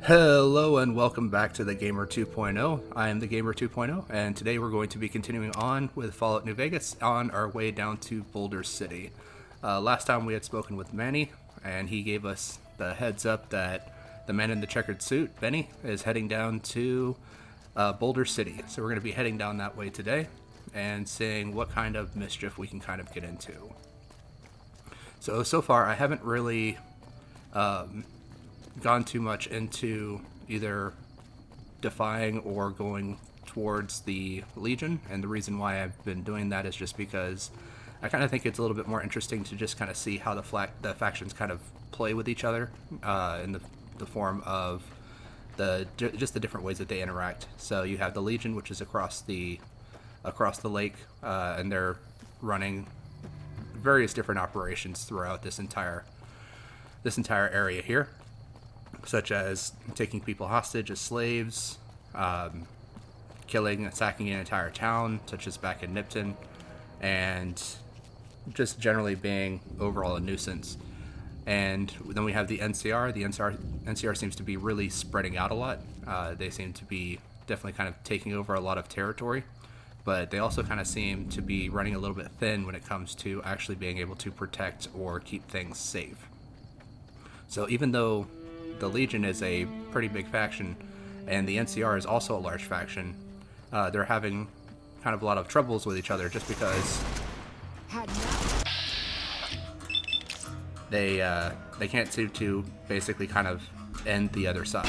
Hello and welcome back to the Gamer 2.0. I am the Gamer 2.0, and today we're going to be continuing on with Fallout New Vegas on our way down to Boulder City. Last time we had spoken with Manny, and he gave us the heads up that the man in the checkered suit, Benny, is heading down to Boulder City. So we're going to be heading down that way today and seeing what kind of mischief we can kind of get into. So far I haven't really gone too much into either defying or going towards the Legion, and the reason why I've been doing that is just because I kind of think it's a little bit more interesting to just kind of see how the factions kind of play with each other in the form of just the different ways that they interact. So you have the Legion, which is across the lake, and they're running various different operations throughout this entire area here, such as taking people hostage as slaves, killing and sacking an entire town, such as back in Nipton, and just generally being overall a nuisance. And then we have the NCR. The NCR seems to be really spreading out a lot. They seem to be definitely kind of taking over a lot of territory, but they also kind of seem to be running a little bit thin when it comes to actually being able to protect or keep things safe. So even though the Legion is a pretty big faction, and the NCR is also a large faction, they're having kind of a lot of troubles with each other just because they can't seem to basically kind of end the other side.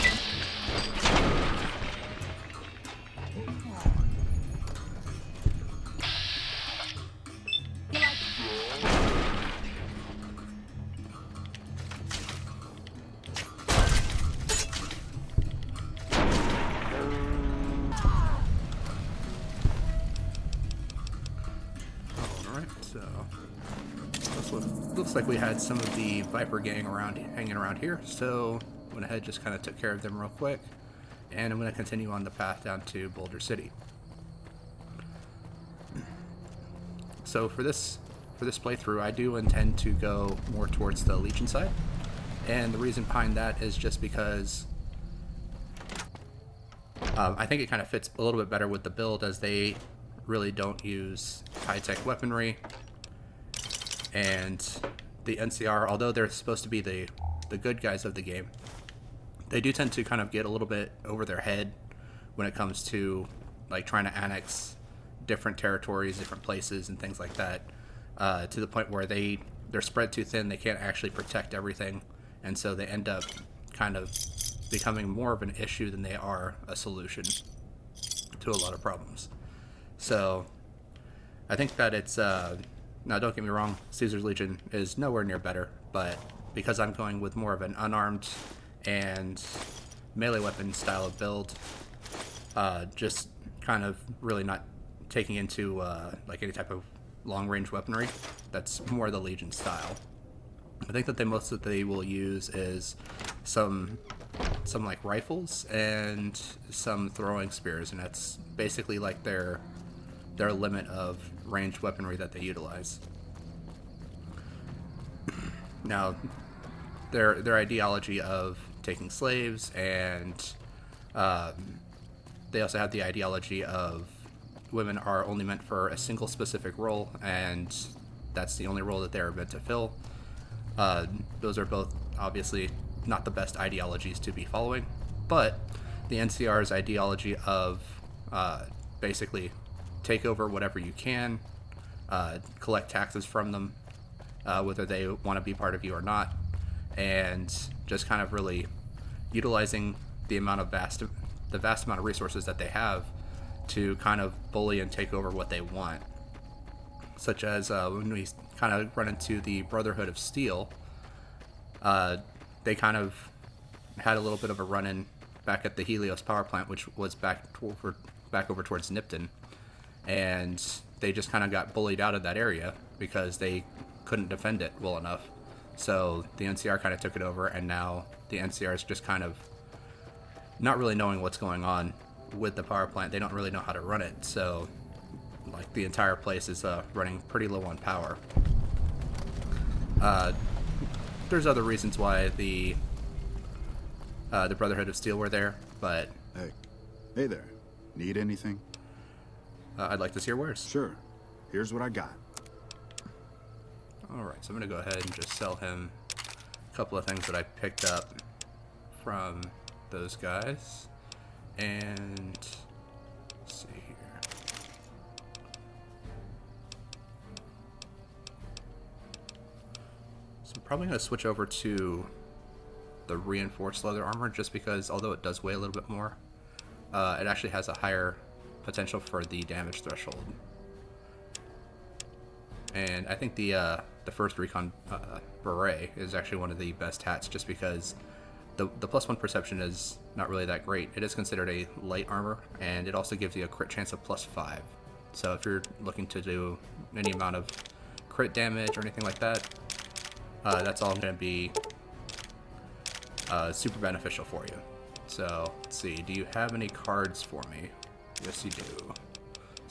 Looks like we had some of the Viper gang hanging around here, so I went ahead, just kind of took care of them real quick, and I'm going to continue on the path down to Boulder City. So for this playthrough, I do intend to go more towards the Legion side, and the reason behind that is just because I think it kind of fits a little bit better with the build, as they really don't use high-tech weaponry. And the NCR, although they're supposed to be the good guys of the game, they do tend to kind of get a little bit over their head when it comes to like trying to annex different territories, different places, and things like that, to the point where they're spread too thin. They can't actually protect everything, and so they end up kind of becoming more of an issue than they are a solution to a lot of problems. So I think that it's now, don't get me wrong, Caesar's Legion is nowhere near better, but because I'm going with more of an unarmed and melee weapon style of build, just kind of really not taking into like any type of long-range weaponry, that's more the Legion style. I think that most that they will use is some like rifles and some throwing spears, and that's basically like their limit of ranged weaponry that they utilize. Now, their ideology of taking slaves, and they also have the ideology of women are only meant for a single specific role, and that's the only role that they're meant to fill. Those are both obviously not the best ideologies to be following, but the NCR's ideology of basically take over whatever you can, collect taxes from them, whether they want to be part of you or not, and just kind of really utilizing the vast amount of resources that they have to kind of bully and take over what they want. Such as when we kind of run into the Brotherhood of Steel, they kind of had a little bit of a run-in back at the Helios power plant, which was back over towards Nipton. And they just kind of got bullied out of that area because they couldn't defend it well enough. So the NCR kind of took it over, and now the NCR is just kind of not really knowing what's going on with the power plant. They don't really know how to run it. So like the entire place is running pretty low on power. There's other reasons why the the Brotherhood of Steel were there, but Hey. Hey there. Need anything? I'd like to see your wares. Sure. Here's what I got. Alright, so I'm going to go ahead and just sell him a couple of things that I picked up from those guys. And let's see here. So I'm probably going to switch over to the reinforced leather armor just because although it does weigh a little bit more, it actually has a higher potential for the damage threshold. And I think the first recon beret is actually one of the best hats just because the +1 perception is not really that great. It is considered a light armor, and it also gives you a crit chance of +5. So if you're looking to do any amount of crit damage or anything like that, that's all going to be super beneficial for you. So let's see, do you have any cards for me? Yes, you do. So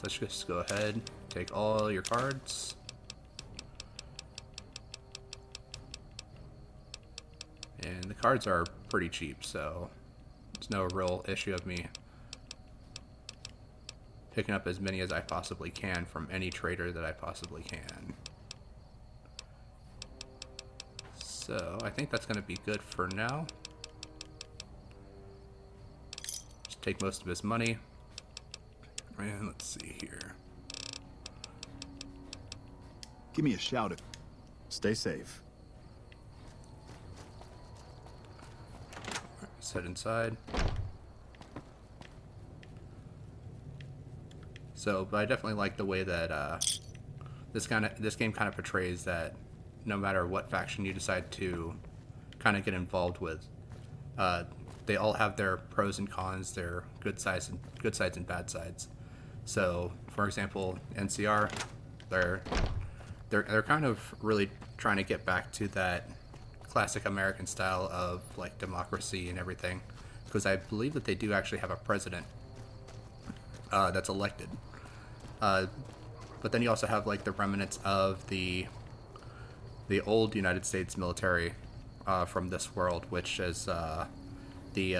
let's just go ahead, take all your cards. And the cards are pretty cheap, so there's no real issue of me picking up as many as I possibly can from any trader that I possibly can. So I think that's going to be good for now. Just take most of his money. And let's see here. Give me a shout if... Stay safe. Let's head inside. So, but I definitely like the way that this game kind of portrays that no matter what faction you decide to kind of get involved with, they all have their pros and cons, their good sides and bad sides. So, for example, NCR, they're kind of really trying to get back to that classic American style of like democracy and everything, because I believe that they do actually have a president that's elected. But then you also have like the remnants of the old United States military from this world, which is the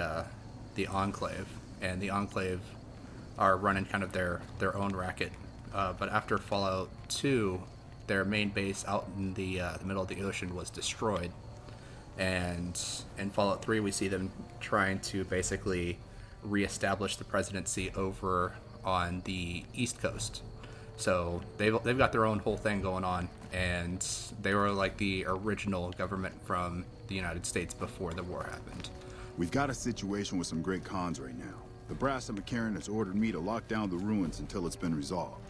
Enclave, and the Enclave are running kind of their own racket. But after Fallout 2, their main base out in the middle of the ocean was destroyed. And in Fallout 3, we see them trying to basically reestablish the presidency over on the East Coast. So they've got their own whole thing going on, and they were like the original government from the United States before the war happened. We've got a situation with some great cons right now. The Brass of McCarran has ordered me to lock down the ruins until it's been resolved.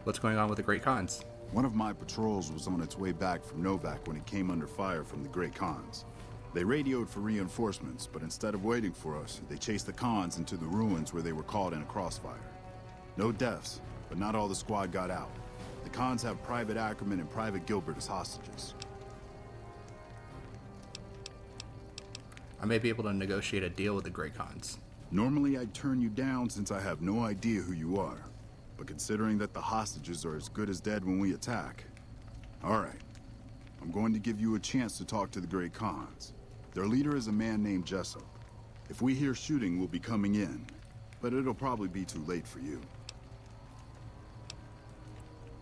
What's going on with the Great Khans? One of my patrols was on its way back from Novak when it came under fire from the Great Khans. They radioed for reinforcements, but instead of waiting for us, they chased the Khans into the ruins where they were caught in a crossfire. No deaths, but not all the squad got out. The Khans have Private Ackerman and Private Gilbert as hostages. I may be able to negotiate a deal with the Great Khans. Normally I'd turn you down since I have no idea who you are. But considering that the hostages are as good as dead when we attack... Alright. I'm going to give you a chance to talk to the Great Khans. Their leader is a man named Jessup. If we hear shooting, we'll be coming in. But it'll probably be too late for you.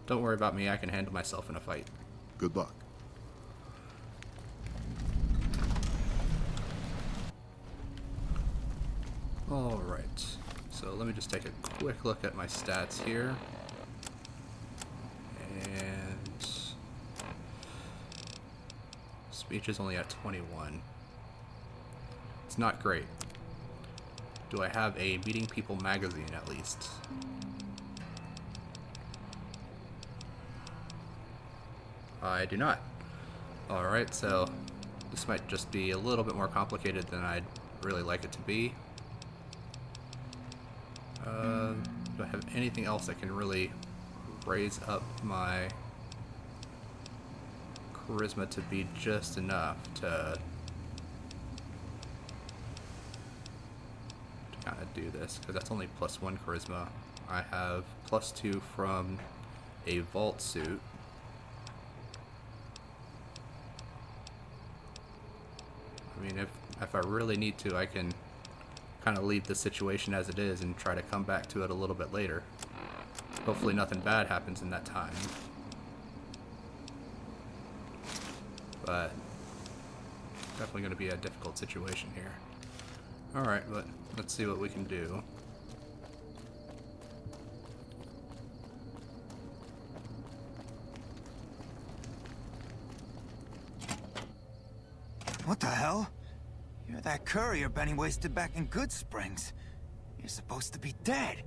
Don't worry about me, I can handle myself in a fight. Good luck. Alright, so let me just take a quick look at my stats here. And speech is only at 21. It's not great. Do I have a Meeting People magazine at least? I do not. Alright, so this might just be a little bit more complicated than I'd really like it to be. Do I have anything else that can really raise up my charisma to be just enough to kind of do this? Because that's only +1 charisma. I have +2 from a vault suit. I mean, if if I really need to, I can kind of leave the situation as it is and try to come back to it a little bit later. Hopefully nothing bad happens in that time. But definitely going to be a difficult situation here. Alright, but let's see what we can do. What the hell? You're that courier Benny wasted back in Good Springs. You're supposed to be dead.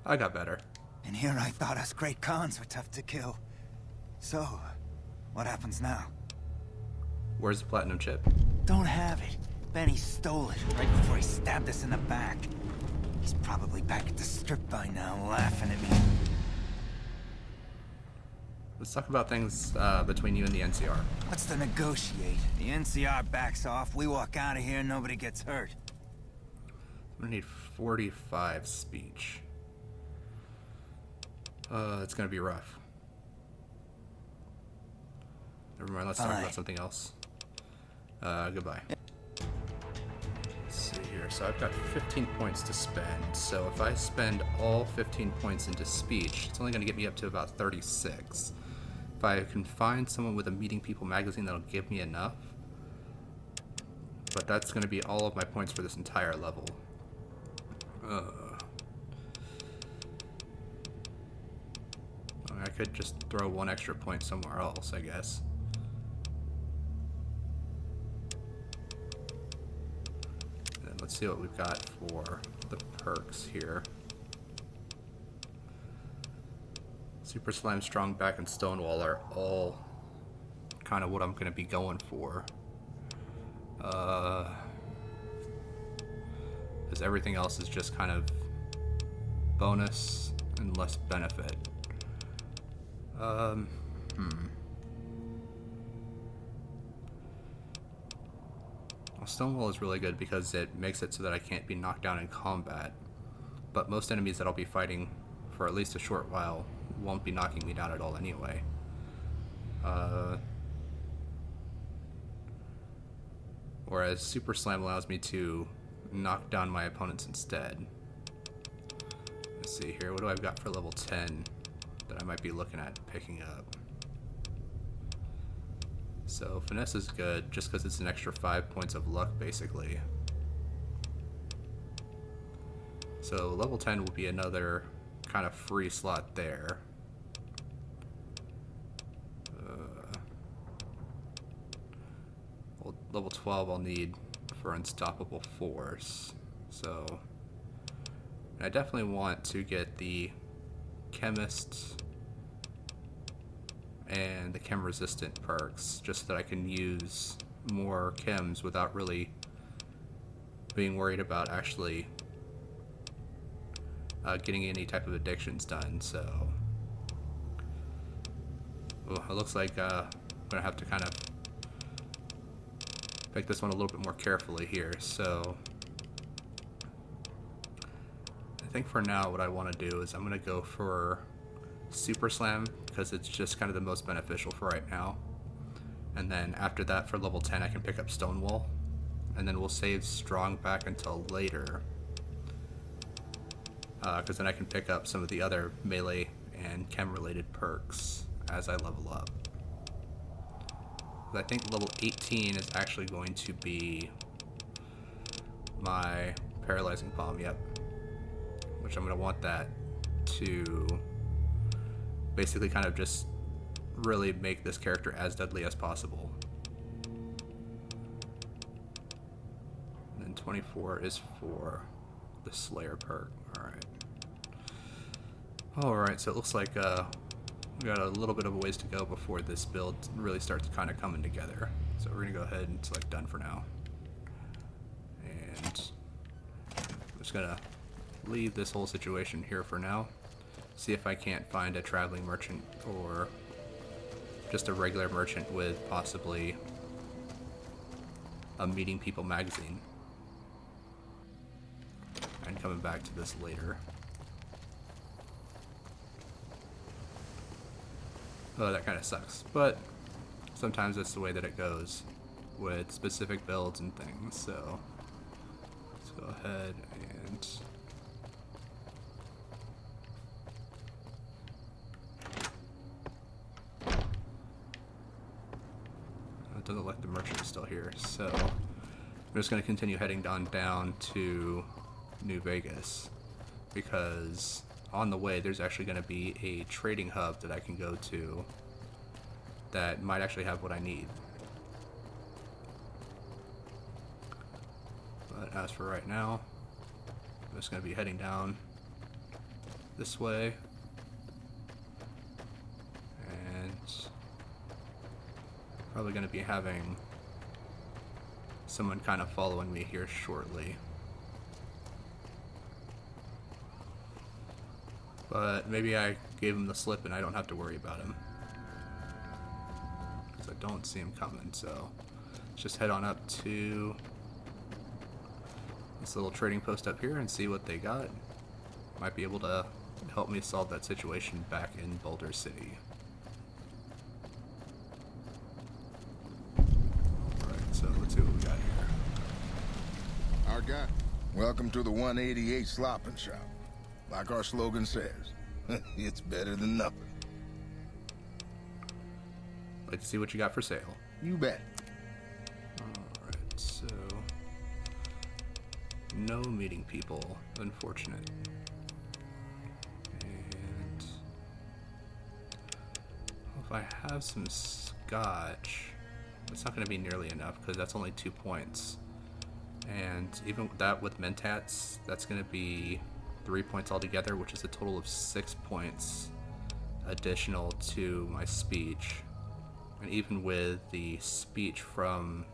I got better. And here I thought us Great Khans were tough to kill. So, what happens now? Where's the platinum chip? Don't have it. Benny stole it right before he stabbed us in the back. He's probably back at the strip by now, laughing at me. Let's talk about things between you and the NCR. What's to negotiate? The NCR backs off, we walk out of here, nobody gets hurt. I'm gonna need 45 speech. It's gonna be rough. Never mind, let's talk about something else. Goodbye. Let's see here. So I've got 15 points to spend. So if I spend all 15 points into speech, it's only gonna get me up to about 36. If I can find someone with a Meeting People magazine, that'll give me enough. But that's gonna be all of my points for this entire level. I could just throw one extra point somewhere else, I guess. And then let's see what we've got for the perks here. Super Slime, Strong Back, and Stonewall are all kind of what I'm going to be going for. Because everything else is just kind of bonus and less benefit. Well, Stonewall is really good because it makes it so that I can't be knocked down in combat, but most enemies that I'll be fighting for at least a short while won't be knocking me down at all anyway. Whereas Super Slam allows me to knock down my opponents instead. Let's see here, what do I've got for level 10 that I might be looking at picking up? So Finesse is good just because it's an extra 5 points of luck basically. So level 10 will be another kind of free slot there. Well, level 12 I'll need for Unstoppable Force. So I definitely want to get the Chemist and the Chem Resistant perks just so that I can use more chems without really being worried about actually getting any type of addictions done. So it looks like I'm gonna have to kind of pick this one a little bit more carefully here. So I think for now what I want to do is I'm gonna go for Super Slam because it's just kind of the most beneficial for right now, and then after that for level 10 I can pick up Stonewall, and then we'll save Strong Back until later because then I can pick up some of the other melee and chem related perks as I level up. I think level 18 is actually going to be my Paralyzing Palm, yep, which I'm going to want that to basically kind of just really make this character as deadly as possible. And then 24 is for the Slayer perk. Alright, so it looks like we got a little bit of a ways to go before this build really starts kind of coming together. So we're going to go ahead and select Done for now. And I'm just going to leave this whole situation here for now. See if I can't find a traveling merchant or just a regular merchant with possibly a Meeting People magazine. And coming back to this later. Oh, that kind of sucks. But sometimes that's the way that it goes with specific builds and things. So let's go ahead and it doesn't look like the merchant is still here. So I'm just going to continue heading down to New Vegas, because on the way there's actually going to be a trading hub that I can go to that might actually have what I need. But as for right now, I'm just going to be heading down this way, and probably going to be having someone kind of following me here shortly. But maybe I gave him the slip and I don't have to worry about him, because I don't see him coming. So let's just head on up to this little trading post up here and see what they got. Might be able to help me solve that situation back in Boulder City. Alright, so let's see what we got here. Our guy. Welcome to the 188 Slopping Shop. Like our slogan says, it's better than nothing. Like to see what you got for sale. You bet. Alright, so no meeting people, unfortunate. And if I have some scotch, it's not going to be nearly enough because that's only 2 points. And even with that, with Mentats, that's going to be 3 points altogether, which is a total of 6 points additional to my speech. And even with the speech from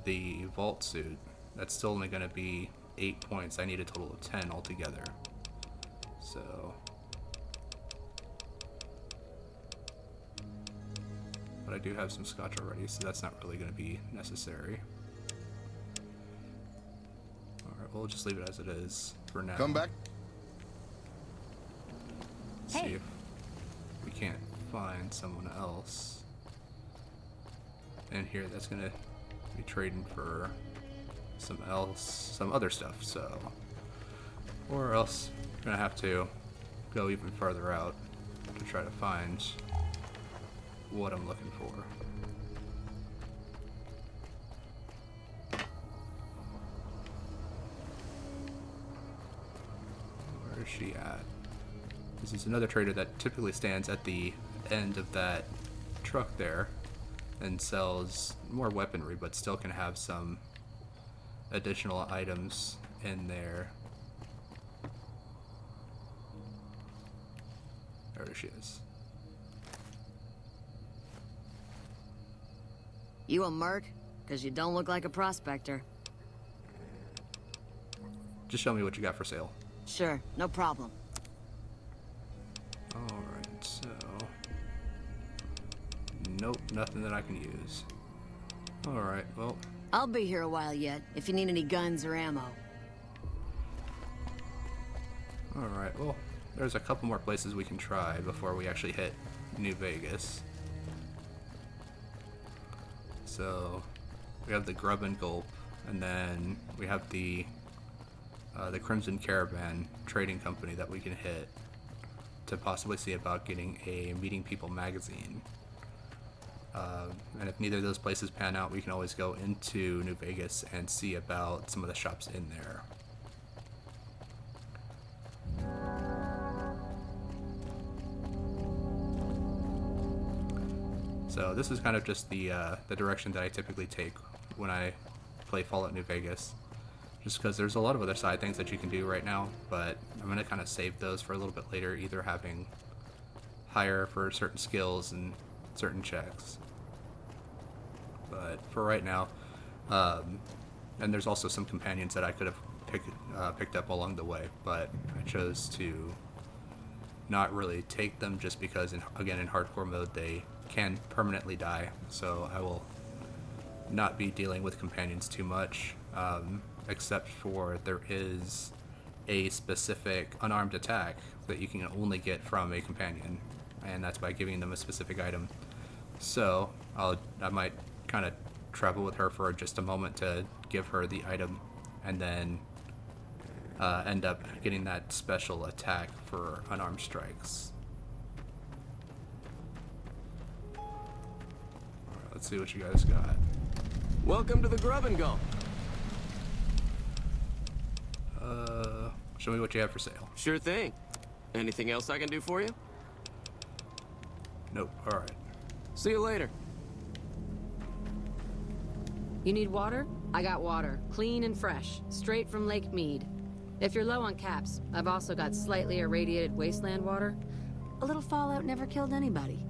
the vault suit, that's still only going to be 8 points. I need a total of 10 altogether. So, but I do have some scotch already, so that's not really going to be necessary. Alright, we'll just leave it as it is for now. Come back. See if we can't find someone else in here that's gonna be trading for some other stuff. So, or else we're gonna have to go even further out to try to find what I'm looking for. Where is she at? This is another trader that typically stands at the end of that truck there and sells more weaponry, but still can have some additional items in there. There she is. You a merc? Because you don't look like a prospector. Just show me what you got for sale. Sure, no problem. Alright, so... Nope, nothing that I can use. Alright, well... I'll be here a while yet, if you need any guns or ammo. Alright, well, there's a couple more places we can try before we actually hit New Vegas. So, we have the Grub and Gulp, and then we have the Crimson Caravan trading company that we can hit to possibly see about getting a Meeting People magazine. And if neither of those places pan out, we can always go into New Vegas and see about some of the shops in there. So this is kind of just the direction that I typically take when I play Fallout New Vegas. Just because there's a lot of other side things that you can do right now, but I'm going to kind of save those for a little bit later, either having higher for certain skills and certain checks. But for right now, and there's also some companions that I could have picked up along the way, but I chose to not really take them just because, again, in hardcore mode, they can permanently die, so I will not be dealing with companions too much, except for there is a specific unarmed attack that you can only get from a companion. and that's by giving them a specific item. So I might kind of travel with her for just a moment to give her the item, and then end up getting that special attack for unarmed strikes. Alright, let's see what you guys got. Welcome to the Grub and Go. Show me what you have for sale. Sure thing. Anything else I can do for you? Nope. Alright. See you later. You need water? I got water. Clean and fresh. Straight from Lake Mead. If you're low on caps, I've also got slightly irradiated wasteland water. A little fallout never killed anybody.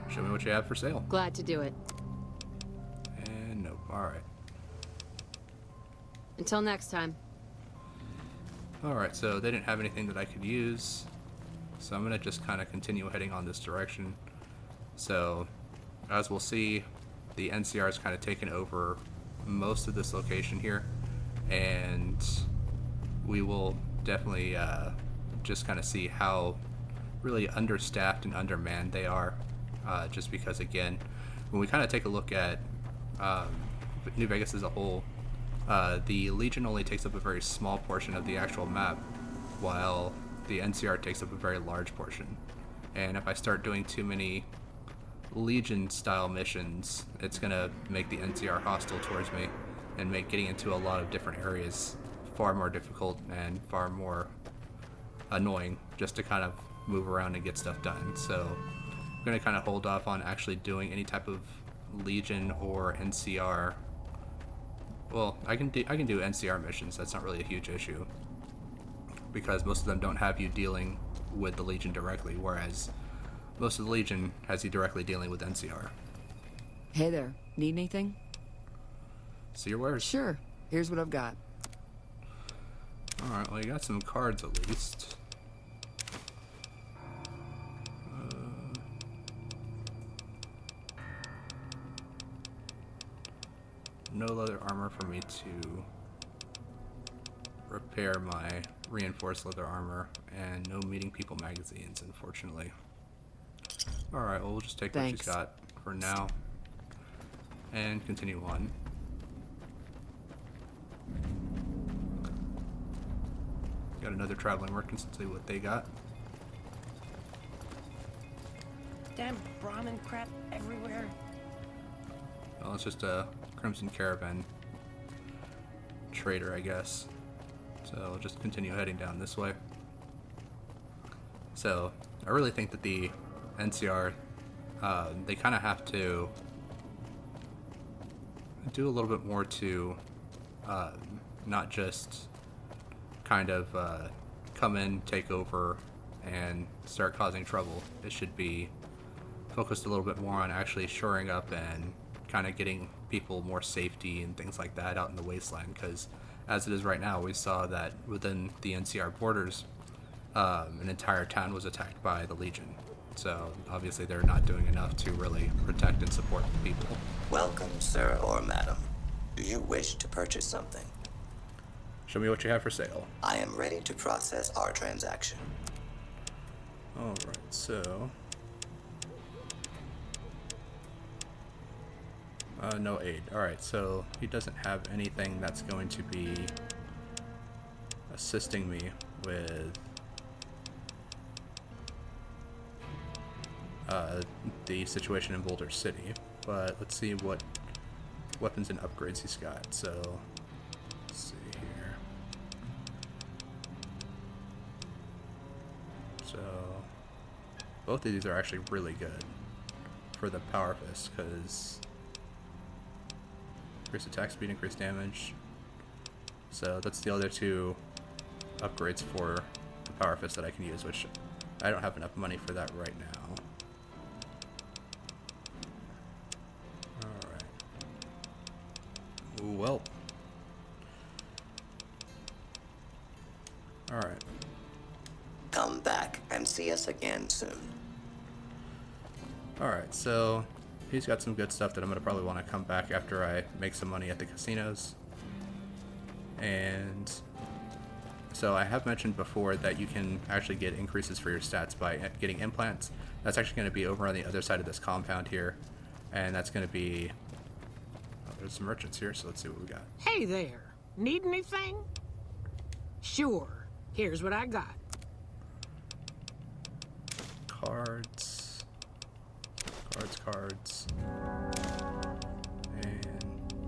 Show me what you have for sale. Glad to do it. And nope. Alright. Until next time. Alright, so they didn't have anything that I could use. So I'm going to just kind of continue heading on this direction. So, as we'll see, the NCR has kind of taken over most of this location here. And we will definitely just kind of see how really understaffed and undermanned they are. Just because, again, when we kind of take a look at New Vegas as a whole, the Legion only takes up a very small portion of the actual map, while the NCR takes up a very large portion. And if I start doing too many Legion-style missions, it's going to make the NCR hostile towards me, and make getting into a lot of different areas far more difficult and far more annoying just to kind of move around and get stuff done. So I'm going to kind of hold off on actually doing any type of Legion or NCR. Well, I can do NCR missions. That's not really a huge issue, because most of them don't have you dealing with the Legion directly, whereas most of the Legion has you directly dealing with NCR. Hey there, need anything? See your wares. Sure, here's what I've got. Alright, well, you got some cards at least. No leather armor for me to repair my reinforced leather armor, and no meeting people magazines, unfortunately. Alright, well, we'll just take what she's Thanks. got for now and continue on. Got another traveling merchant, let's see what they got. Damn Brahmin crap everywhere. Well, it's just a Crimson Caravan trader, I guess. So we'll just continue heading down this way. So I really think that the NCR, they kind of have to do a little bit more to not just kind of come in, take over, and start causing trouble. It should be focused a little bit more on actually shoring up and kind of getting people more safety and things like that out in the wasteland, because as it is right now, we saw that within the NCR borders, an entire town was attacked by the Legion. So obviously they're not doing enough to really protect and support the people. Welcome, sir or madam. Do you wish to purchase something? Show me what you have for sale. I am ready to process our transaction. Alright, so... no aid. Alright, so he doesn't have anything that's going to be assisting me with the situation in Boulder City. But let's see what weapons and upgrades he's got. So, let's see here. So, both of these are actually really good for the Power Fist, because increase attack speed, increase damage. So that's the other two upgrades for the Power Fist that I can use, which I don't have enough money for that right now. Alright. Well. Alright. Come back and see us again soon. Alright, so he's got some good stuff that I'm going to probably want to come back after I make some money at the casinos. And So I have mentioned before that you can actually get increases for your stats by getting implants. That's actually going to be over on the other side of this compound here. And that's going to be... Oh, there's some merchants here, so let's see what we got. Hey there. Need anything? Sure. Here's what I got. Cards. Cards. And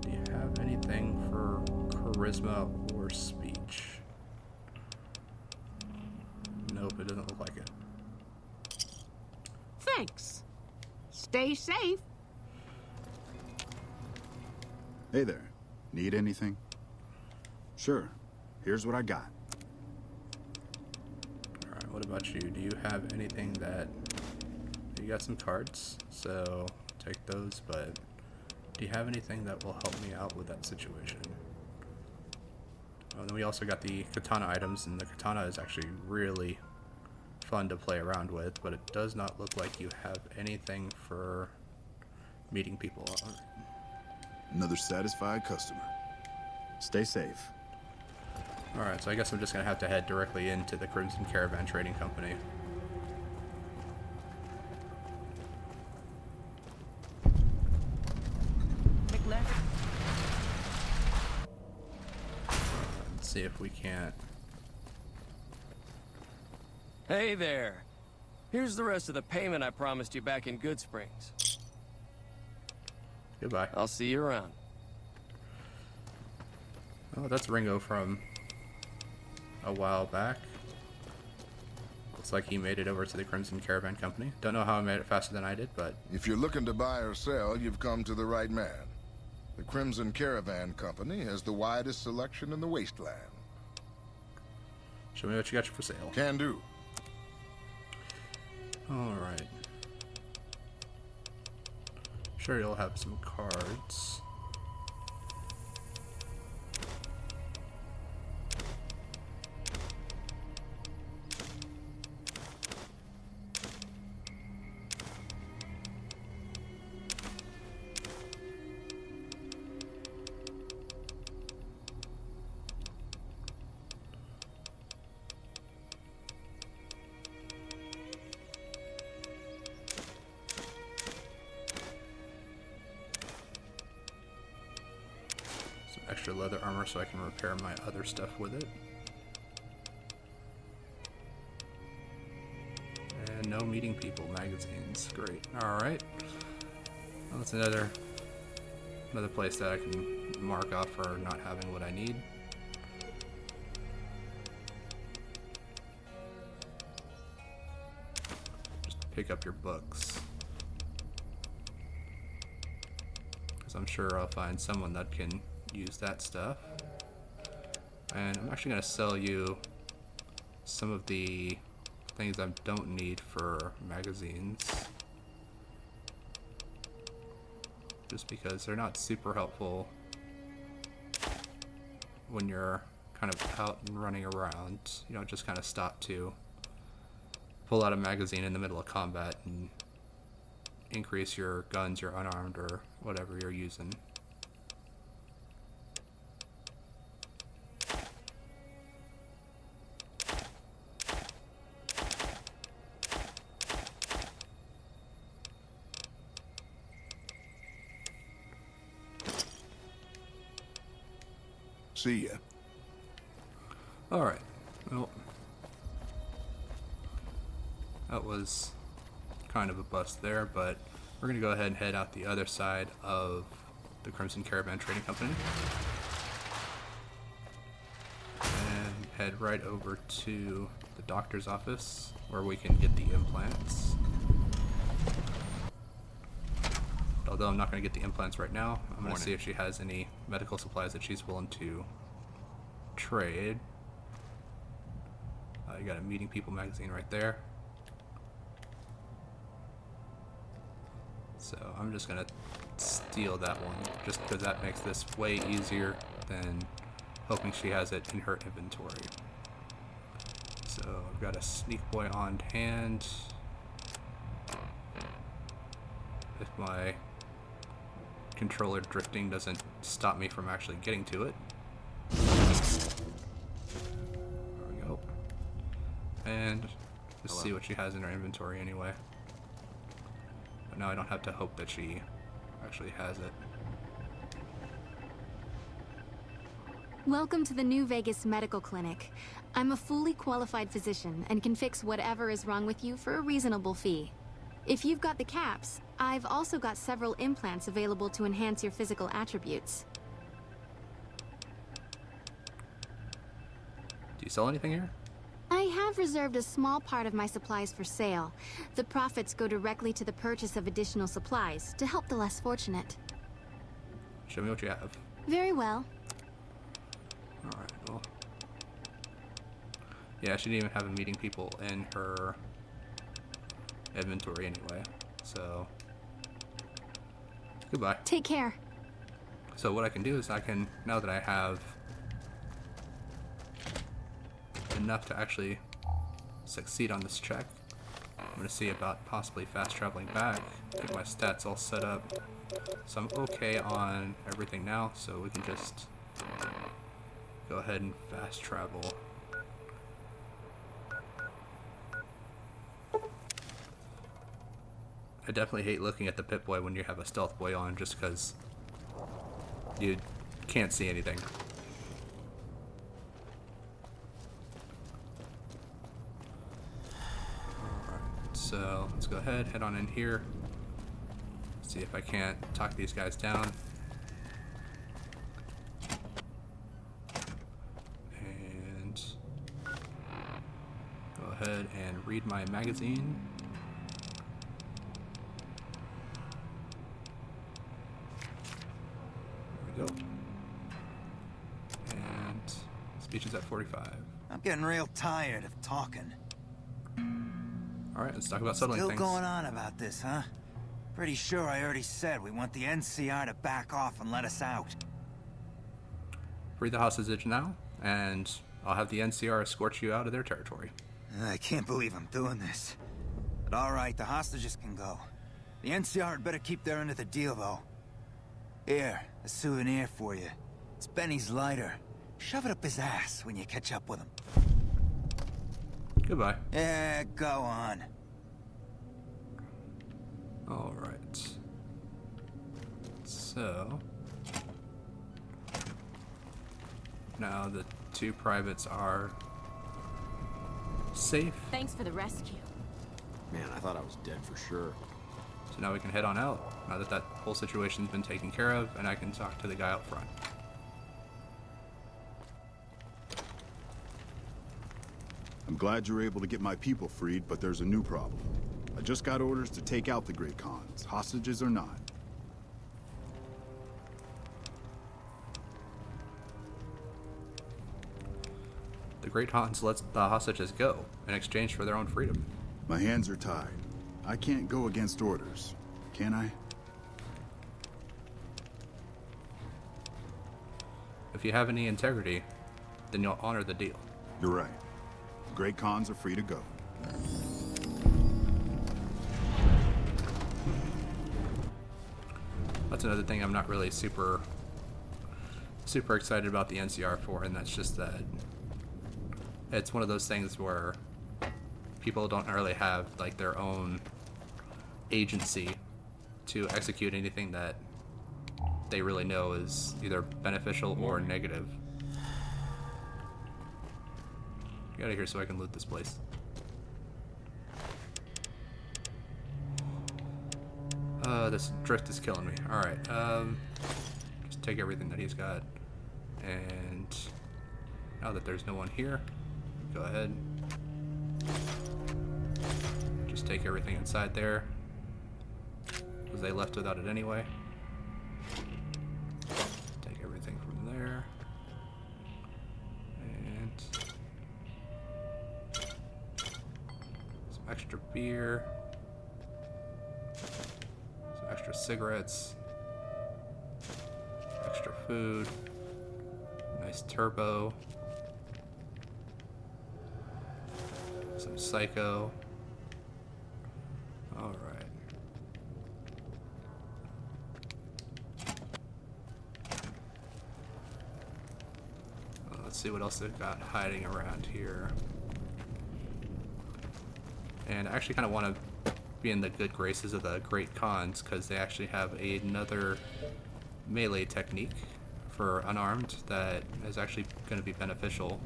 do you have anything for charisma or speech? Nope, it doesn't look like it. Thanks. Stay safe. Hey there. Need anything? Sure. Here's what I got. Alright, what about you? Do you have anything that... You got some cards, so take those, but do you have anything that will help me out with that situation? Oh, then we also got the katana items, and the katana is actually really fun to play around with, but it does not look like you have anything for meeting people. Another satisfied customer. Stay safe. Alright, so I guess I'm just going to have to head directly into the Crimson Caravan Trading Company. Make left. Let's see if we can't... Hey there. Here's the rest of the payment I promised you back in Good Springs. Goodbye. I'll see you around. Oh, that's Ringo from a while back. Looks like he made it over to the Crimson Caravan Company. Don't know how I made it faster than I did, but... If you're looking to buy or sell, you've come to the right man. The Crimson Caravan Company has the widest selection in the wasteland. Show me what you got for sale. Can do. Alright. Sure, you'll have some cards. Extra leather armor so I can repair my other stuff with it. And no meeting people magazines. Great. Alright. Well, that's another place that I can mark off for not having what I need. Just pick up your books. Because I'm sure I'll find someone that can use that stuff. And I'm actually going to sell you some of the things I don't need for magazines, just because they're not super helpful when you're kind of out and running around. You don't just kind of stop to pull out a magazine in the middle of combat and increase your guns, your unarmed, or whatever you're using. See ya. Alright, well, that was kind of a bust there, but we're going to go ahead and head out the other side of the Crimson Caravan Trading Company. And head right over to the doctor's office, where we can get the implants. Although I'm not going to get the implants right now, I'm going to see if she has any medical supplies that she's willing to trade. You got a Meeting People magazine right there. So I'm just going to steal that one, just because that makes this way easier than hoping she has it in her inventory. So I've got a Sneak Boy on hand. If my controller drifting doesn't stop me from actually getting to it. and just see what she has in her inventory anyway. But now I don't have to hope that she actually has it. Welcome to the New Vegas Medical Clinic. I'm a fully qualified physician and can fix whatever is wrong with you for a reasonable fee. If you've got the caps, I've also got several implants available to enhance your physical attributes. Do you sell anything here? I have reserved a small part of my supplies for sale. The profits go directly to the purchase of additional supplies to help the less fortunate. Show me what you have. Very well. Alright, well. Yeah, she didn't even have a meeting people in her inventory anyway, so goodbye. Take care. So what I can do is I can, now that I have enough to actually succeed on this check, I'm going to see about possibly fast traveling back, get my stats all set up, so I'm okay on everything now, so we can just go ahead and fast travel. I definitely hate looking at the Pip-Boy when you have a Stealth Boy on, just because you can't see anything. Alright, so let's go ahead, head on in here. See if I can't talk these guys down. And go ahead and read my magazine. Go. And speech is at 45. I'm getting real tired of talking. Alright, let's talk about settling Still things. going on about this, huh? Pretty sure I already said we want the NCR to back off and let us out. Free the hostage now, and I'll have the NCR escort you out of their territory. I can't believe I'm doing this. But alright, the hostages can go. The NCR had better keep their end of the deal, though. Here, a souvenir for you. It's Benny's lighter. Shove it up his ass when you catch up with him. Goodbye. Yeah, go on. Alright. So now the two privates are safe. Thanks for the rescue. Man, I thought I was dead for sure. So now we can head on out, now that that whole situation's been taken care of, and I can talk to the guy out front. I'm glad you were able to get my people freed, but there's a new problem. I just got orders to take out the Great Khans, hostages or not. The Great Khans lets the hostages go in exchange for their own freedom. My hands are tied. I can't go against orders, can I? If you have any integrity, then you'll honor the deal. You're right. The Great Khans are free to go. That's another thing I'm not really super excited about the NCR for, and that's just that it's one of those things where people don't really have like their own agency to execute anything that they really know is either beneficial or negative. Get out of here so I can loot this place. This drift is killing me. Alright, just take everything that he's got. And now that there's no one here, go ahead. Just take everything inside there, because they left without it anyway. Take everything from there. And some extra beer. Some extra cigarettes. Extra food. Nice turbo. Some psycho. Alright. Let's see what else they've got hiding around here. And I actually kind of want to be in the good graces of the Great Khans, because they actually have another melee technique for unarmed that is actually going to be beneficial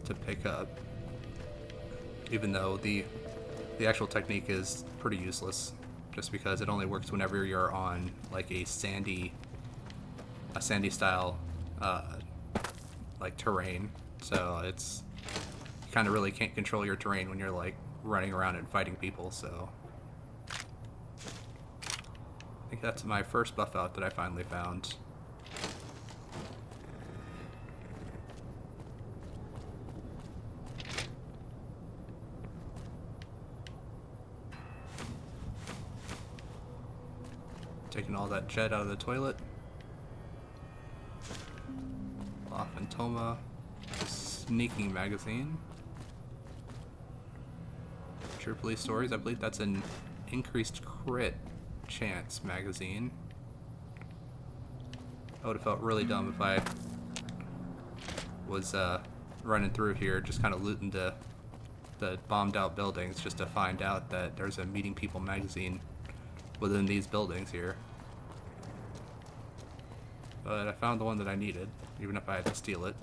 to pick up, even though the actual technique is pretty useless, just because it only works whenever you're on like a sandy style like terrain. So it's, you kind of really can't control your terrain when you're like running around and fighting people. So I think that's my first buff out that I finally found. Taking all that jet out of the toilet. La Fantoma. Sneaking magazine. True Police Stories. I believe that's an increased crit chance magazine. I would have felt really dumb if I was running through here just kind of looting the bombed out buildings just to find out that there's a Meeting People magazine within these buildings here. But I found the one that I needed, even if I had to steal it.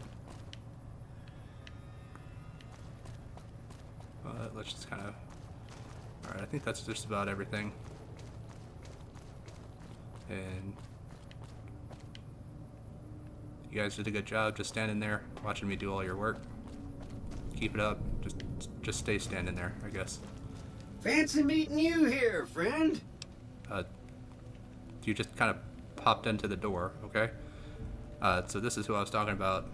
But let's just kind of... Alright, I think that's just about everything. And you guys did a good job just standing there, watching me do all your work. Keep it up. Just stay standing there, I guess. Fancy meeting you here, friend. You just kind of popped into the door, okay? So this is who I was talking about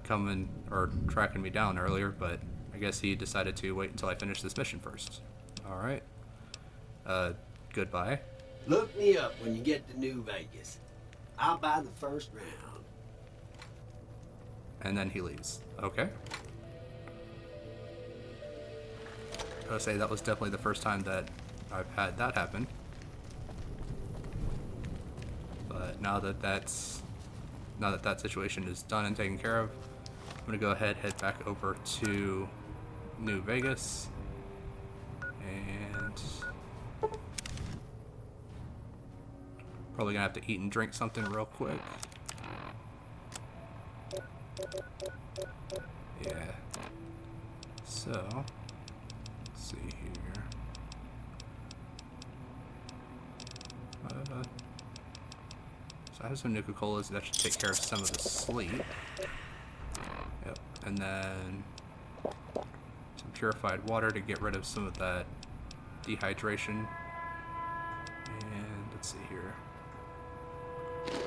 coming or tracking me down earlier, but I guess he decided to wait until I finish this mission first. Alright. Goodbye. Look me up when you get to New Vegas. I'll buy the first round. And then he leaves. Okay. Gotta say, that was definitely the first time that I've had that happen. But now that that situation is done and taken care of, I'm gonna go ahead, head back over to New Vegas, and probably gonna have to eat and drink something real quick. Yeah. So, let's see here. So I have some Nuka-Colas that should take care of some of the sleep. Yep. And then some purified water to get rid of some of that dehydration. And let's see here.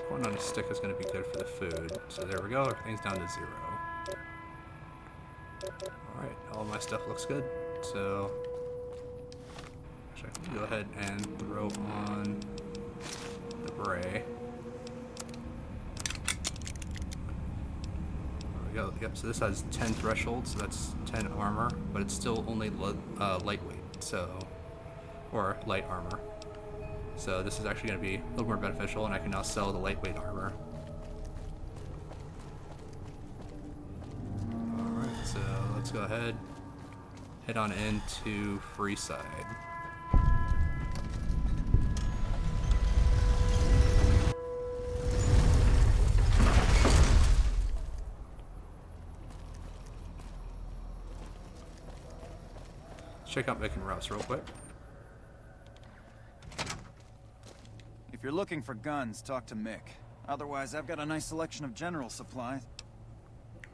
Corn on a stick is going to be good for the food. So there we go. Everything's down to 0. Alright, all my stuff looks good. So actually, I can go ahead and throw on the beret. Go. Yep, so this has 10 threshold, so that's 10 armor, but it's still only lightweight, so, or light armor. So this is actually going to be a little more beneficial, and I can now sell the lightweight armor. Alright, so let's go ahead, head on into Freeside. Check out Mick and Rouse real quick. If you're looking for guns, talk to Mick. Otherwise, I've got a nice selection of general supplies.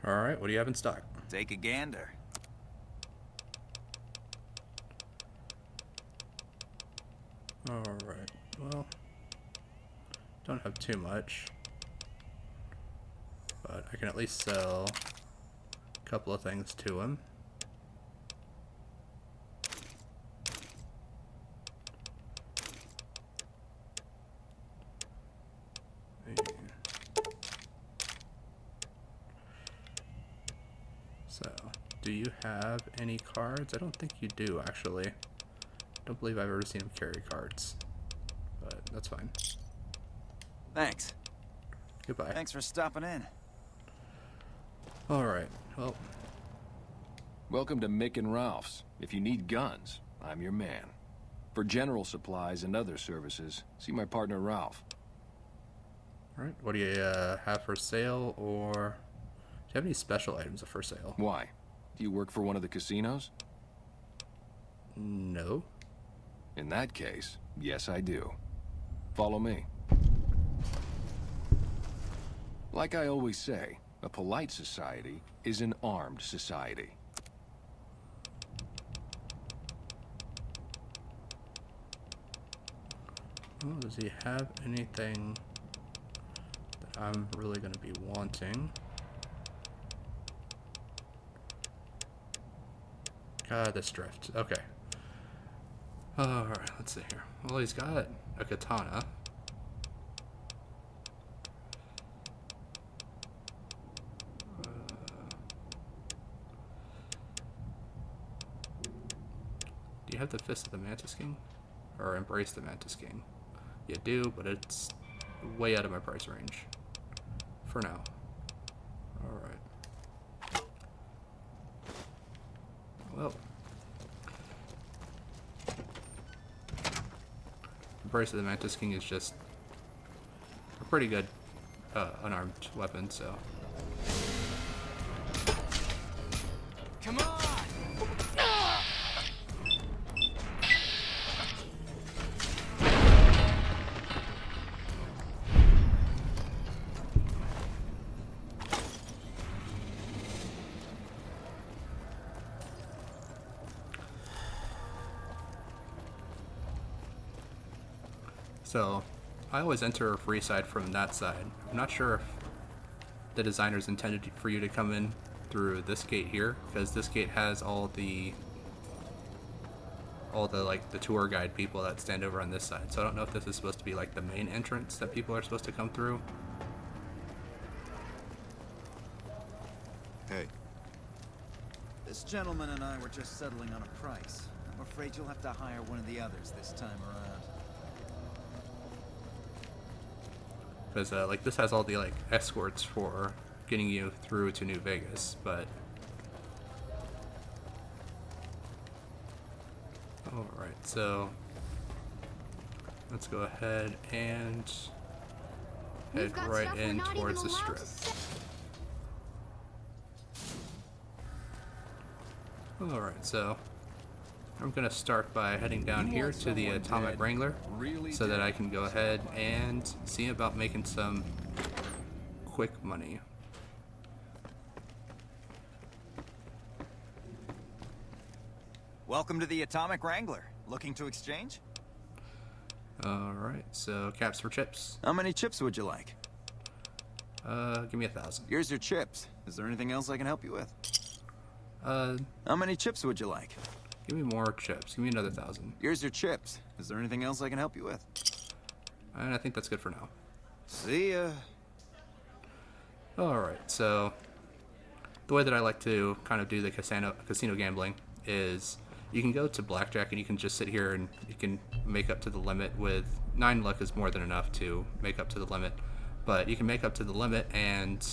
Alright, what do you have in stock? Take a gander. Alright, well, don't have too much, but I can at least sell a couple of things to him. So, do you have any cards? I don't think you do, actually. Don't believe I've ever seen him carry cards, but that's fine. Thanks. Goodbye. Thanks for stopping in. Alright, well, Welcome to Mick and Ralph's. If you need guns, I'm your man. For general supplies and other services, see my partner Ralph. Alright, what do you have for sale, or... Do you have any special items for sale? Why? Do you work for one of the casinos? No. In that case, yes I do. Follow me. Like I always say, a polite society is an armed society. Oh, does he have anything that I'm really going to be wanting? This drift. Okay. Alright, let's see here. Well, he's got a katana. Do you have the Fist of the Mantis King? Or Embrace the Mantis King? You do, but it's way out of my price range. For now. Alright. Well. Embrace of the Mantis King is just a pretty good unarmed weapon, so. Come on! So, I always enter a free side from that side. I'm not sure if the designers intended for you to come in through this gate here, because this gate has all the like the tour guide people that stand over on this side. So I don't know if this is supposed to be like the main entrance that people are supposed to come through. Hey. This gentleman and I were just settling on a price. I'm afraid you'll have to hire one of the others this time around. Because like this has all the like escorts for getting you through to New Vegas, but all right, so let's go ahead and head right in towards the strip. All right, so I'm gonna start by heading down here to the Atomic Wrangler, so that I can go ahead and see about making some quick money. Welcome to the Atomic Wrangler. Looking to exchange? Alright, so caps for chips. How many chips would you like? Give me 1,000. Here's your chips. Is there anything else I can help you with? How many chips would you like? Give me more chips. Give me another 1,000. Here's your chips. Is there anything else I can help you with? And I think that's good for now. See ya. Alright, so the way that I like to kind of do the casino gambling is you can go to blackjack and you can just sit here and you can make up to the limit with 9 luck is more than enough to make up to the limit. But you can make up to the limit and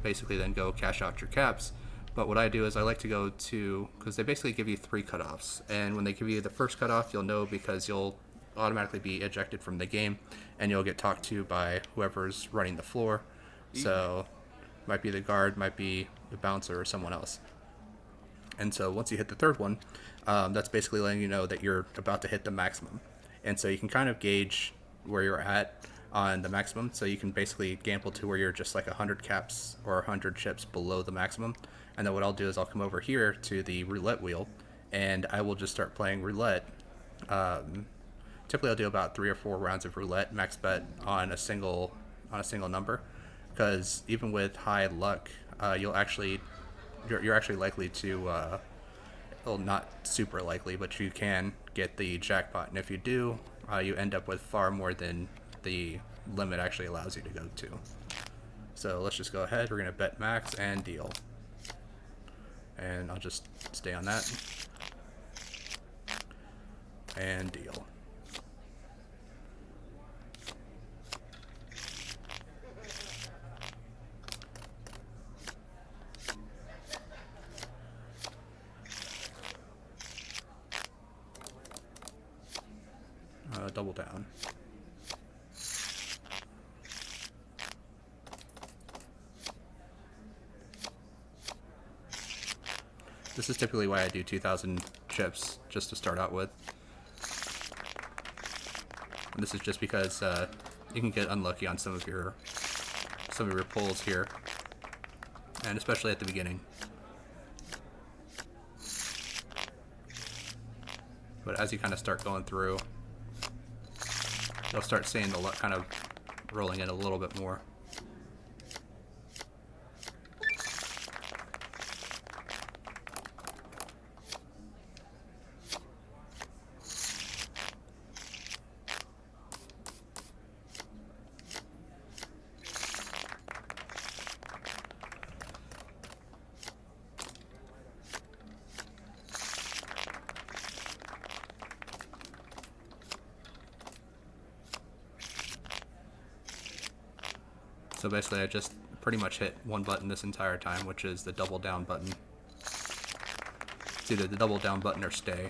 basically then go cash out your caps. But what I do is I like to go to, because they basically give you 3 cutoffs, and when they give you the first cutoff, you'll know because you'll automatically be ejected from the game, and you'll get talked to by whoever's running the floor. So, might be the guard, might be the bouncer, or someone else. And so once you hit the 3rd one, that's basically letting you know that you're about to hit the maximum. And so you can kind of gauge where you're at on the maximum, so you can basically gamble to where you're just like 100 caps or 100 chips below the maximum. And then what I'll do is I'll come over here to the roulette wheel, and I will just start playing roulette. Typically I'll do about 3 or 4 rounds of roulette, max bet on a single number, because even with high luck, you're actually likely to, well, not super likely, but you can get the jackpot, and if you do, you end up with far more than the limit actually allows you to go to. So let's just go ahead, we're going to bet max and deal. And I'll just stay on that. And deal. double down. This is typically why I do 2,000 chips just to start out with. And this is just because you can get unlucky on some of your pulls here, and especially at the beginning. But as you kind of start going through, you'll start seeing the luck kind of rolling in a little bit more. So basically I just pretty much hit one button this entire time, which is the double down button. It's either the double down button or stay.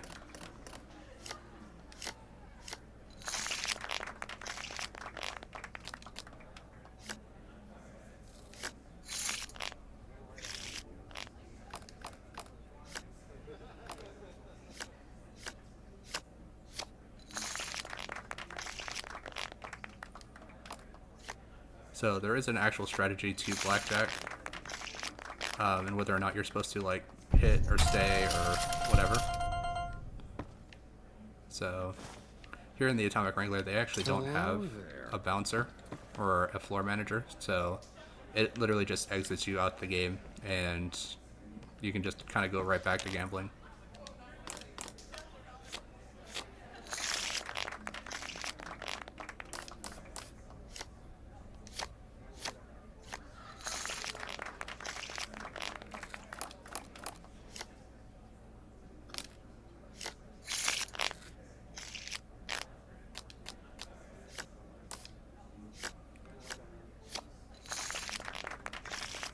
So there is an actual strategy to blackjack, and whether or not you're supposed to like hit or stay or whatever. So here in the Atomic Wrangler, they actually don't have a bouncer or a floor manager, so it literally just exits you out the game, and you can just kind of go right back to gambling.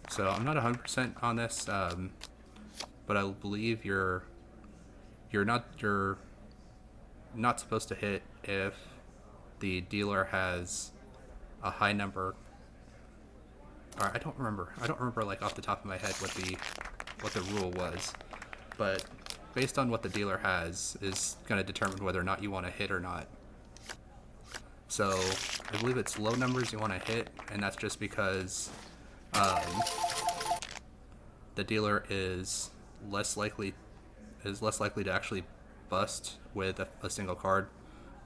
So I'm not 100% on this, but I believe you're not supposed to hit if the dealer has a high number. Or I don't remember like off the top of my head what the rule was, but based on what the dealer has is going to determine whether or not you want to hit or not. So I believe it's low numbers you want to hit, and that's just because the dealer is less likely to actually bust with a single card,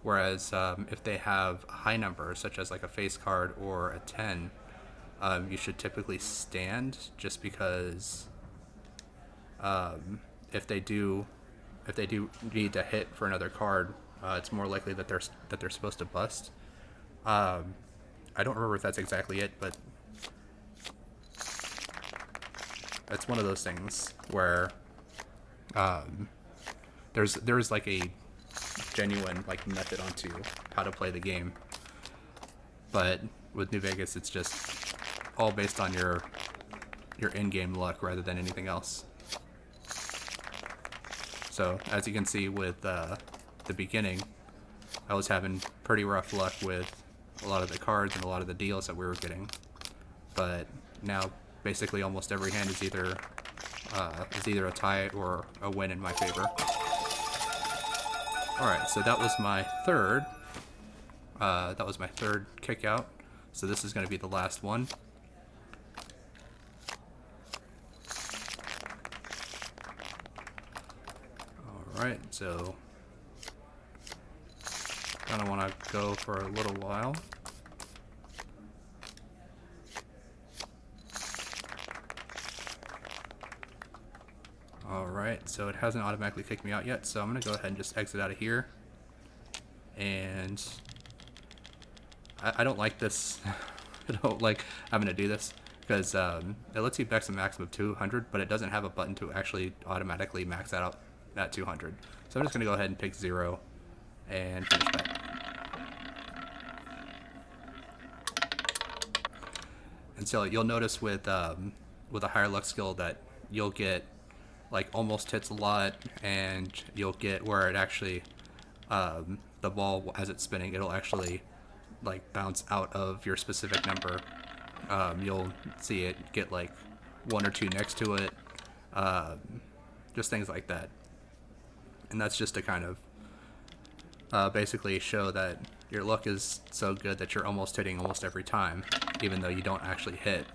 whereas if they have a high number, such as like a face card or a 10, you should typically stand, just because if they do need to hit for another card, it's more likely that they're supposed to bust. I don't remember if that's exactly it, but it's one of those things where there's like a genuine like method onto how to play the game, but with New Vegas it's just all based on your in-game luck rather than anything else. So as you can see with the beginning, I was having pretty rough luck with a lot of the cards and a lot of the deals that we were getting, but now basically almost every hand is either a tie or a win in my favor. Alright, so that was my third kick out, so this is going to be the last one. Alright, so kind of want to go for a little while. Alright, so it hasn't automatically kicked me out yet, so I'm going to go ahead and just exit out of here. And I don't like this. I don't like having to do this, because it lets you max a maximum of 200, but it doesn't have a button to actually automatically max that out at 200. So I'm just going to go ahead and pick 0 and finish that. And so you'll notice with a higher luck skill that you'll get like almost hits a lot, and you'll get where it actually the the ball, as it's spinning, it'll actually like bounce out of your specific number. You'll see it get like 1 or 2 next to it, just things like that. And that's just to kind of basically show that your luck is so good that you're almost hitting almost every time, even though you don't actually hit.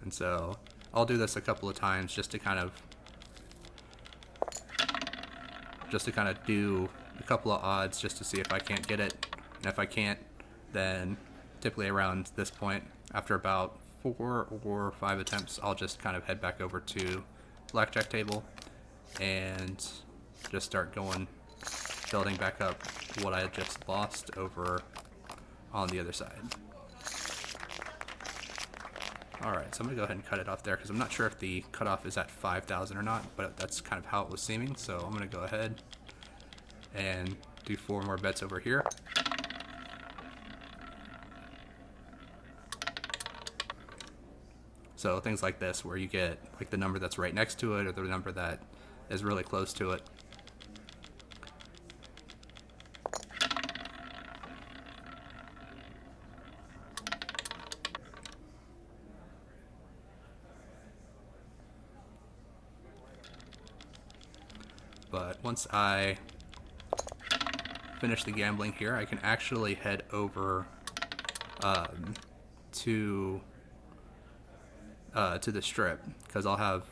And so I'll do this a couple of times just to kind of do a couple of odds just to see if I can't get it. And if I can't, then typically around this point, after about 4 or 5 attempts, I'll just kind of head back over to blackjack table and just start building back up what I just lost over on the other side. Alright, so I'm going to go ahead and cut it off there because I'm not sure if the cutoff is at 5,000 or not, but that's kind of how it was seeming. So I'm going to go ahead and do 4 more bets over here. So things like this, where you get like the number that's right next to it or the number that is really close to it. But once I finish the gambling here, I can actually head over to the strip, because I'll have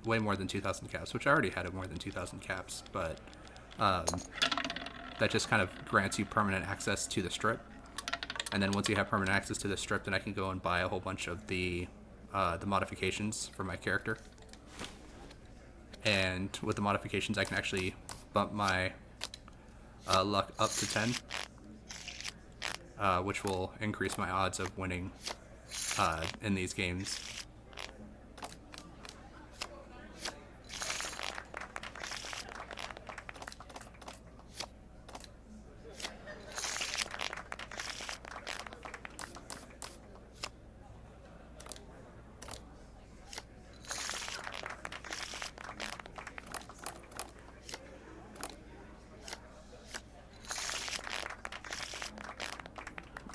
way more than 2,000 caps, which I already had more than 2,000 caps, but that just kind of grants you permanent access to the strip. And then once you have permanent access to the strip, then I can go and buy a whole bunch of the modifications for my character. And with the modifications, I can actually bump my luck up to 10, which will increase my odds of winning in these games.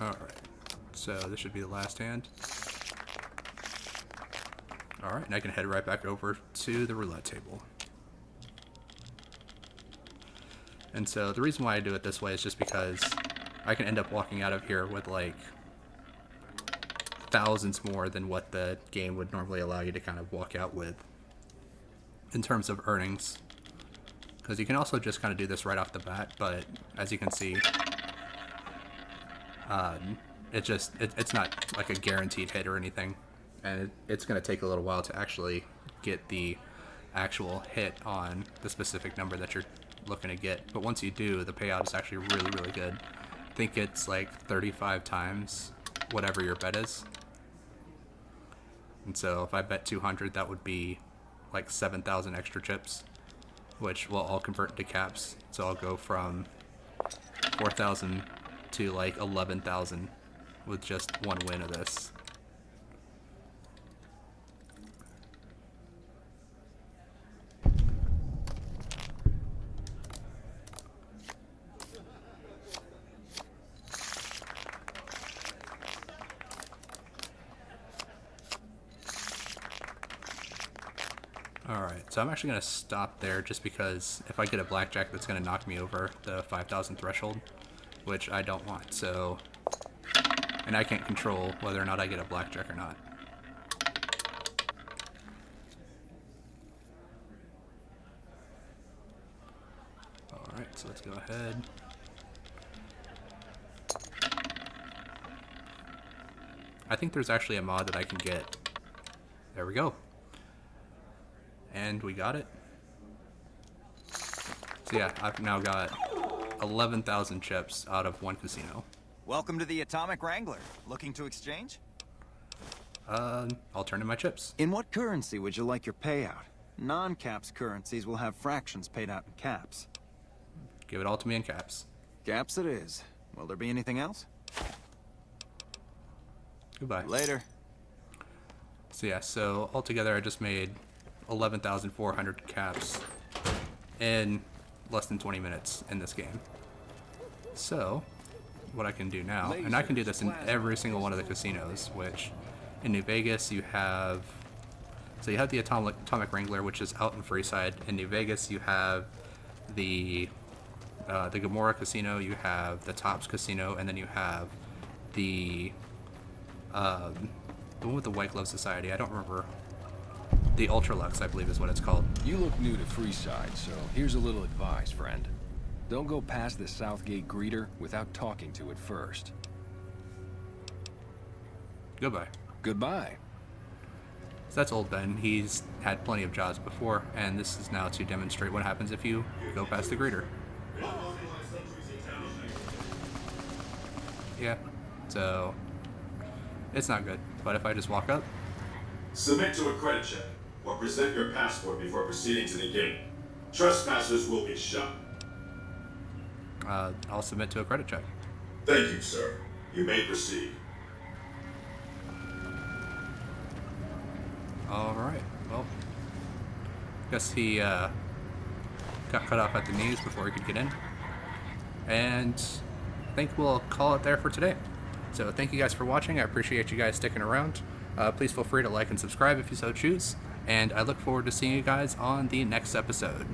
Alright, so this should be the last hand. Alright, and I can head right back over to the roulette table. And so the reason why I do it this way is just because I can end up walking out of here with like thousands more than what the game would normally allow you to kind of walk out with in terms of earnings. Because you can also just kind of do this right off the bat, but as you can see, it's not like a guaranteed hit or anything, and it's going to take a little while to actually get the actual hit on the specific number that you're looking to get. But once you do, the payout is actually really, really good. I think it's like 35 times whatever your bet is. And so if I bet 200, that would be like 7,000 extra chips, which will all convert into caps. So I'll go from 4,000 to like 11,000 with just one win of this. Alright, so I'm actually going to stop there just because if I get a blackjack, that's going to knock me over the 5,000 threshold, which I don't want. So, and I can't control whether or not I get a blackjack or not. Alright, so let's go ahead. I think there's actually a mod that I can get. There we go. And we got it. So yeah, I've now got 11,000 chips out of one casino. Welcome to the Atomic Wrangler. Looking to exchange? I'll turn in my chips. In what currency would you like your payout? Non-caps currencies will have fractions paid out in caps. Give it all to me in caps. Caps it is. Will there be anything else? Goodbye. Later. So yeah, so altogether I just made 11,400 caps in less than 20 minutes in this game. So, what I can do now, and I can do this in every single one of the casinos, which in New Vegas you have, so you have the Atomic Wrangler, which is out in Freeside. In New Vegas you have the Gamora Casino, you have the Tops Casino, and then you have the one with the White Glove Society. I don't remember. The Ultralux, I believe is what it's called. You look new to Freeside, so here's a little advice, friend. Don't go past the Southgate greeter without talking to it first. Goodbye. Goodbye. So that's old Ben. He's had plenty of jobs before, and this is now to demonstrate what happens if you go past the greeter. Yeah, so it's not good. But if I just walk up, submit to a credit check or present your passport before proceeding to the gate. Trespassers will be shot. I'll submit to a credit check. Thank you, sir. You may proceed. Alright, well, guess he got cut off at the knees before he could get in. And I think we'll call it there for today. So thank you guys for watching. I appreciate you guys sticking around. Please feel free to like and subscribe if you so choose. And I look forward to seeing you guys on the next episode.